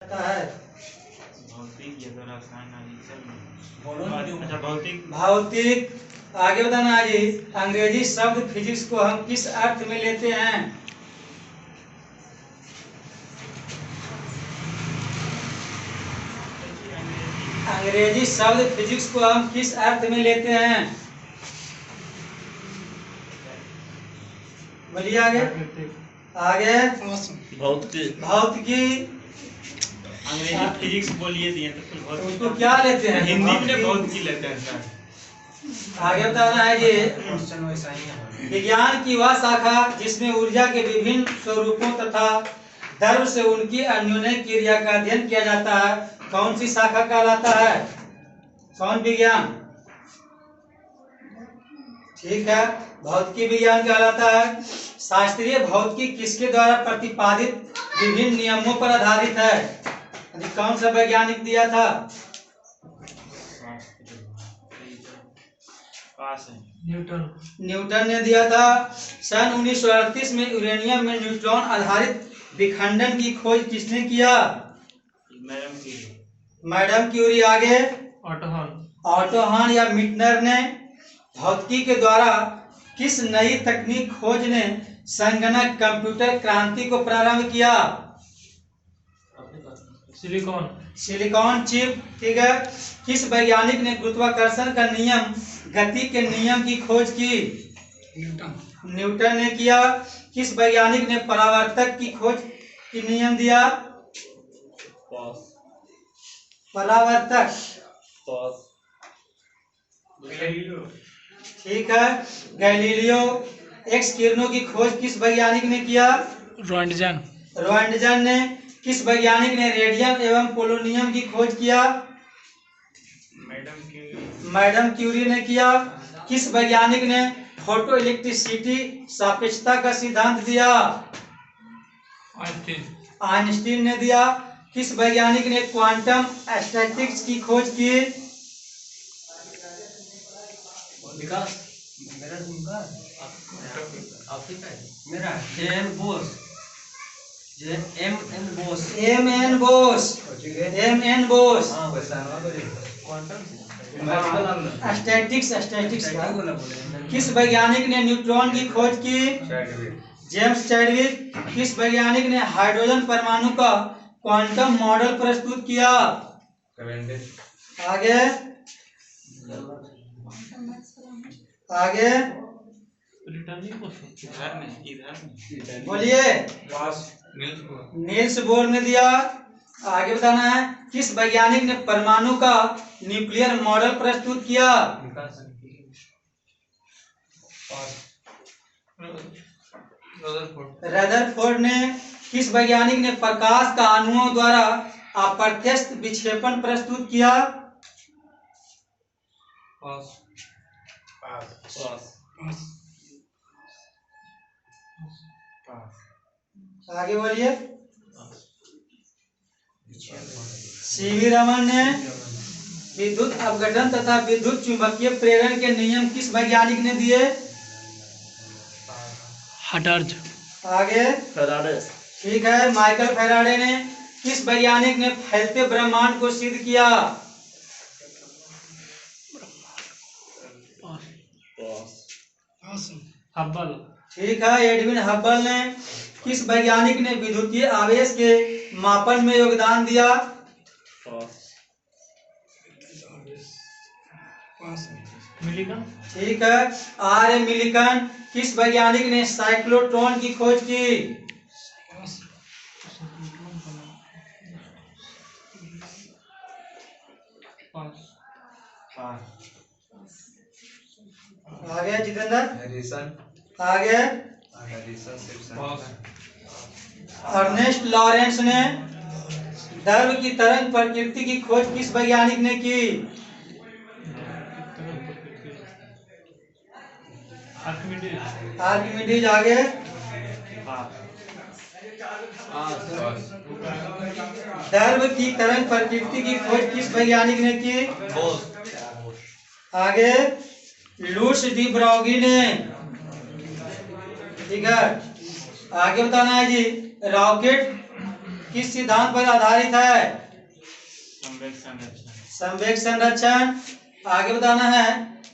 है भौतिक या तो रसायन आदि सब। बोलो ना। अच्छा, भौतिक। भौतिक आगे बताना है जी। अंग्रेजी शब्द फिजिक्स को हम किस अर्थ में लेते हैं? अंग्रेजी शब्द फिजिक्स को हम किस अर्थ में लेते हैं? बोलिए आगे। आगे भौतिक। भौतिकी। अंग्रेजी फिजिक्स बोलिए दिए तो फिर तो भौतिक उसको क्या लेते हैं? हिंदी में भौतिकी लेते हैं सर। आगे बताना है जी। विज्ञान की वह शाखा जिसमें ऊर्जा के विभिन्न स्वरूपों तथा द्रव्य से उनकी अन्योन्य क्रिया का अध्ययन किया जाता है, कौन सी शाखा कहलाता है? कौन विज्ञान? ठीक है, भौतिकी विज्ञान कहलाता है। शास्त्रीय भौतिकी किसके द्वारा प्रतिपादित विभिन्न नियमों पर आधारित है? कौन सा वैज्ञानिक दिया था? न्यूटन ने दिया था। सन 1938 में यूरेनियम में न्यूट्रॉन आधारित विखंडन की खोज किसने किया? Madam Curie. आगे ऑटो हॉर्न या मिटनर ने। भौतिकी के द्वारा किस नई तकनीक खोज ने संगणक कंप्यूटर क्रांति को प्रारंभ किया? Silicon chip. ठीक है। किस वैज्ञानिक ने गुरुत्वाकर्षण का नियम, गति के नियम की खोज की? न्यूटन ने किया। किस वैज्ञानिक ने परावर्तक की खोज की नियम दिया? परावर्तक। ठीक है, गैलीलियो। एक्स किरणों की खोज किस वैज्ञानिक ने किया? रोएंटजन ने। किस वैज्ञानिक ने रेडियम एवं पोलोनियम की खोज किया? मैडम क्यूरी ने किया। किस वैज्ञानिक ने फोटो इलेक्ट्रिसिटी सापेक्षता का सिद्धांत दिया? आइंस्टीन ने दिया। किस वैज्ञानिक ने क्वांटम स्टैटिस्टिक्स की खोज की? M N Bose. स्टैटिस्टिक्स का। किस वैज्ञानिक ने न्यूट्रॉन की खोज की? James Chadwick. किस वैज्ञानिक ने हाइड्रोजन परमाणु का क्वांटम मॉडल प्रस्तुत किया? आगे आगे बोलिए। नील्स बोर ने दिया। आगे बताना है। किस वैज्ञानिक ने परमाणु का न्यूक्लियर मॉडल प्रस्तुत किया? रदरफोर्ड ने। किस वैज्ञानिक ने प्रकाश का अणुओं द्वारा अप्रत्यक्ष विक्षेपण प्रस्तुत किया? आगे बोलिए। सीवी रमन ने। विद्युत अपघटन तथा विद्युत चुंबकीय प्रेरण के नियम किस वैज्ञानिक ने दिए? आगे ठीक है, माइकल फैराडे ने। किस वैज्ञानिक ने फैलते ब्रह्मांड को सिद्ध किया? हब्बल। ठीक है, एडविन हब्बल ने। किस वैज्ञानिक ने विद्युतीय आवेश के मापन में योगदान दिया? मिलिकन। ठीक है, आर ए मिलिकन। किस वैज्ञानिक ने साइक्लोट्रॉन की खोज की? आगे जितेंद्र। आगे अर्नेस्ट लॉरेंस ने। द्रव्य की तरंग प्रकृति की खोज किस वैज्ञानिक ने की? आर्किमिडीज। आगे द्रव्य की तरंग प्रकृति की खोज किस वैज्ञानिक ने की? आगे लुईस डी ब्रॉगी ने। ठीक है, आगे बताना है जी। रॉकेट किस सिद्धांत पर आधारित है? संवेग संरक्षण। संवेग संरक्षण। आगे बताना है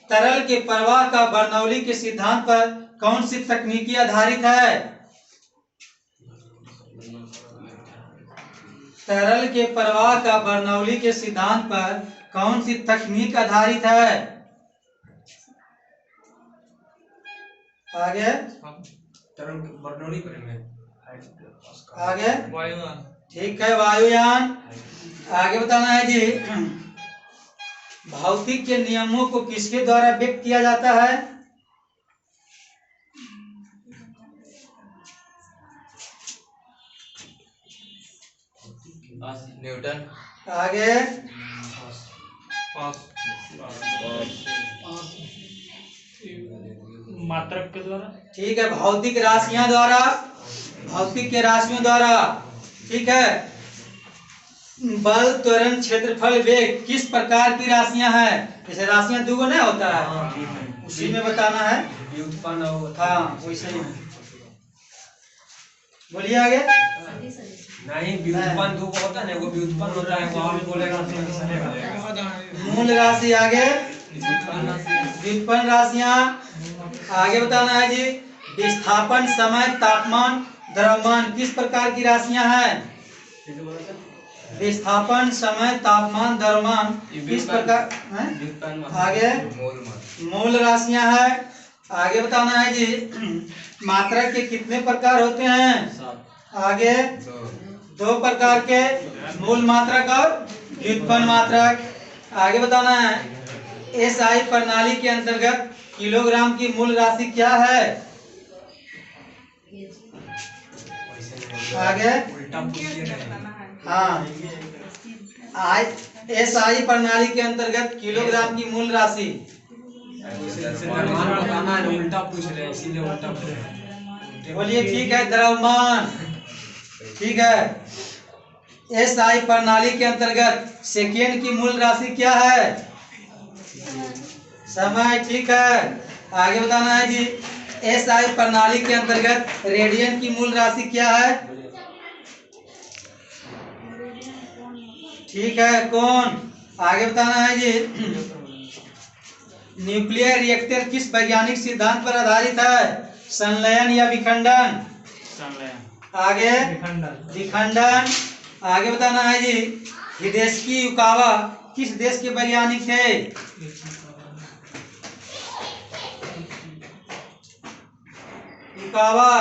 तरल के प्रवाह का बर्नौली के सिद्धांत पर कौन सी तकनीकी आधारित है? तरल के प्रवाह का बर्नौली के सिद्धांत पर कौन सी तकनीक आधारित है? आगे तरल बर्नौली करेंगे। आगे वायुयान। ठीक है, वायुयान। आगे बताना है जी भौतिक के नियमों को किसके द्वारा व्यक्त किया जाता है? न्यूटन। आगे मात्रक के द्वारा। ठीक है, भौतिक राशियां द्वारा, भौतिक के राशियों द्वारा। ठीक है, बल, त्वरण, क्षेत्रफल, वेग किस प्रकार की राशियां हैं? जैसे राशियां दो नहीं होता है, उसी में बताना है। व्युत्पन्न और हाँ वैसे ही। बोलिए आगे। नहीं, व्युत्पन्न दो होता है ना, वो व्युत्पन्न होता है, वो आप बोलेगा मूल राशि। आगे व्युत्पन्न राशियां। आगे बताना है जी विस्थापन, समय, तापमान, द्रव्यमान किस प्रकार की राशियां हैं? विस्थापन, समय, तापमान, द्रव्यमान किस प्रकार हैं? आगे मूल राशियां हैं। आगे बताना है जी मात्रक के कितने प्रकार होते हैं? आगे दो प्रकार के, मूल मात्रक और व्युत्पन्न मात्रक। आगे बताना है एसआई प्रणाली के अंतर्गत किलोग्राम की मूल राशि क्या है? आगे हाँ एसआई प्रणाली के अंतर्गत किलोग्राम की मूल राशि। उल्टा पूछ रहे हैं, इसीलिए उल्टा पूछ रहे हैं। बोलिए ठीक है, द्रव्यमान। ठीक है, एसआई प्रणाली के अंतर्गत सेकेंड की मूल राशि क्या है? समय। ठीक है, आगे बताना है जी एसआई प्रणाली के अंतर्गत रेडियन की मूल राशि क्या है? ठीक है, कौन? आगे बताना है जी न्यूक्लियर रिएक्टर किस वैज्ञानिक सिद्धांत पर आधारित है? संलयन या विखंडन? संलयन। आगे विखंडन। आगे बताना है जी हिदेस्की युकावा किस देश के वैज्ञानिक थे? Yukawa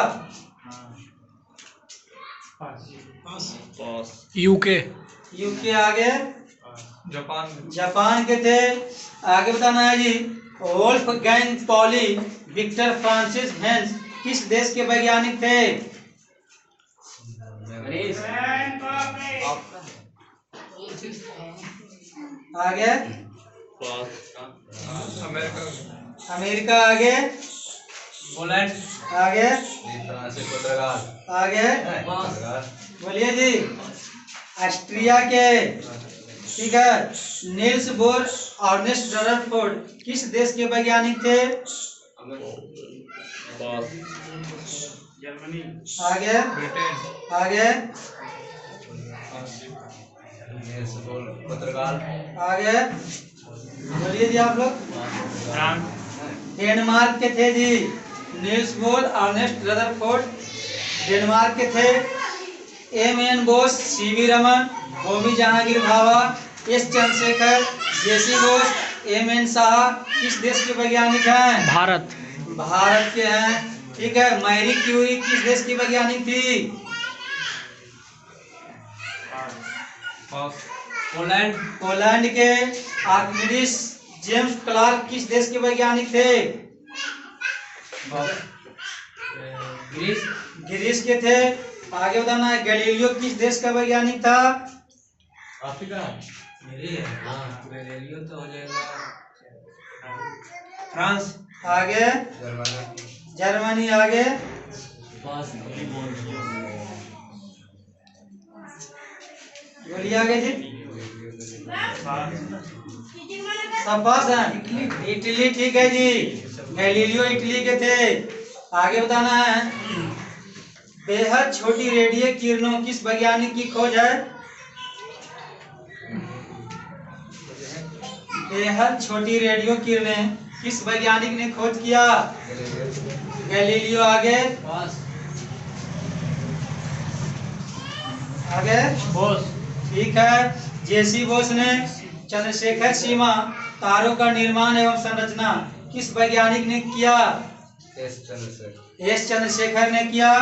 UK. यूके। आगे जापान। जापान के थे। आगे बताना है जी Wolfgang Pauli Victor Francis Hess किस देश के वैज्ञानिक थे? आगे अमेरिका। आगे पोलैंड। आगे पुर्तगाल। आगे बोलिए जी ऑस्ट्रिया के। ठीक है, नील्स बोर अर्नेस्ट रदरफोर्ड किस देश के वैज्ञानिक थे? जर्मनी। आगे ब्रिटेन। आगे पुर्तगाल। आगे बोलिए जी आप लोग। फ्रांस। डेनमार्क के थे जी Niels Bohr Ernest Rutherford Denmark के थे। MN. Bose, CV. Raman, Homi Jehangir Bhabha, S Chandrasekhar, JC. Bose, MN. Shah किस देश के वैज्ञानिक हैं? भारत। भारत के हैं। ठीक है, मैरी क्यूरी किस देश की वैज्ञानिक थी? पोलैंड। पोलैंड के। आर्किमिडीज जेम्स क्लार्क किस देश के वैज्ञानिक थे? ग्रीस। ग्रीस के थे। आगे बताना है गैलीलियो किस देश का वैज्ञानिक था? अफ्रीका। मेरी है। हाँ, गैलीलियो तो हो जाएगा फ्रांस। आगे जर्मनी। आगे बोलिए आगे जी। शाबाश है, इटली। ठीक है जी, गैलीलियो इटली के थे। आगे बताना है बेहद छोटी रेडियो किरणों किस वैज्ञानिक की खोज है? बेहद छोटी रेडियो किरणें किस वैज्ञानिक ने खोज किया? गैलीलियो। आगे आगे बोस। ठीक है। जेसी बोस ने चंद्रशेखर सीमा तारों का निर्माण एवं संरचना किस वैज्ञानिक ने किया? एस चंद्रशेखर ने किया।